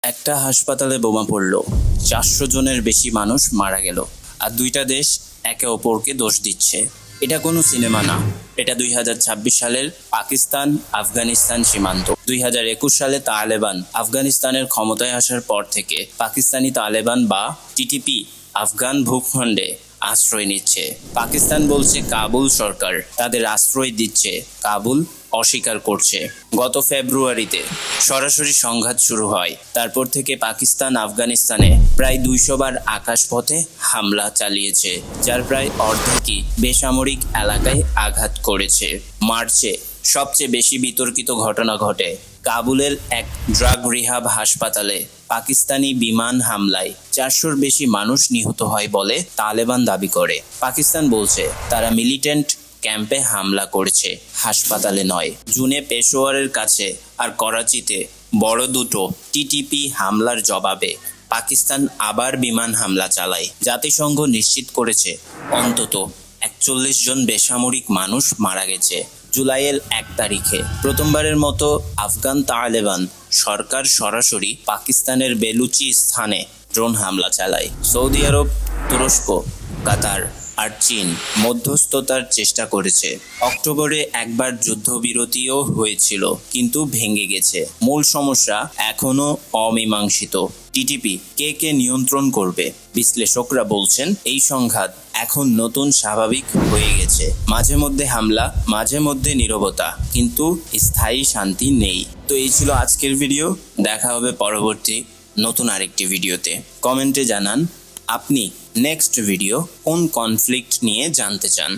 একটা হাসপাতালে বোমা পড়ল, 400 জনের বেশি মানুষ মারা গেল, আর দুইটা দেশ একে অপরকে দোষ দিচ্ছে। এটা কোনো সিনেমা না, এটা 2026 সালের পাকিস্তান আফগানিস্তান সীমান্ত। 2021 সালে তালেবান আফগানিস্তানের ক্ষমতায় আসার পর থেকে পাকিস্তানি তালেবান বা টিটিপি আফগান ভূখণ্ডে আশ্রয় নিচ্ছে। পাকিস্তান বলছে কাবুল সরকার তাদের আশ্রয় দিচ্ছে, কাবুল অস্বীকার করছে। গত ফেব্রুয়ারিতে সরাসরি সংঘাত শুরু হয়, তারপর থেকে পাকিস্তান আফগানিস্তানে প্রায় 200 বার আকাশপথে হামলা চালিয়েছে, যার প্রায় অর্ধেকই বেসামরিক এলাকায় আঘাত করেছে। মার্চে সবচেয়ে বেশি বিতর্কিত ঘটনা ঘটে কাবুলের এক ড্রাগ রিহাব হাসপাতালে। পাকিস্তানি বিমান হামলায় 400-র বেশি মানুষ নিহত হয় বলে তালেবান দাবি করে। পাকিস্তান বলছে তারা মিলিটেন্ট ক্যাম্পে হামলা করেছে, হাসপাতালে নয়। জুনে পেশোয়ারের কাছে আর করাচিতে বড় দুটো টিটিপি হামলার জবাবে পাকিস্তান আবার বিমান হামলা চালায়। জাতিসংঘ নিশ্চিত করেছে অন্তত 41 জন বেসামরিক মানুষ মারা গেছে। জুলাইয়ের 1 তারিখে প্রথমবারের মতো আফগান তালেবান সরকার সরাসরি পাকিস্তানের বেলুচিস্তানে ড্রোন হামলা চালায়। সৌদি আরব, তুরস্ক, কাতার আর চীন মধ্যস্থতার চেষ্টা করেছে। অক্টোবরে একবার যুদ্ধবিরতিও হয়েছিল, কিন্তু ভেঙে গেছে। মূল সমস্যা এখনো অমীমাংসিত। টিটিপি কে নিয়ন্ত্রণ করবে? বিশ্লেষকরা বলছেন এই সংঘাত এখন নতুন স্বাভাবিক হয়ে গেছে। মাঝে মধ্যে হামলা, মাঝে মধ্যে নীরবতা, কিন্তু স্থায়ী শান্তি নেই। তো এই ছিল আজকের ভিডিও। দেখা হবে পরবর্তী নতুন আরেকটি ভিডিওতে। কমেন্টে জানান আপনি নেক্সট ভিডিও কোন কনফ্লিক্ট নিয়ে জানতে চান।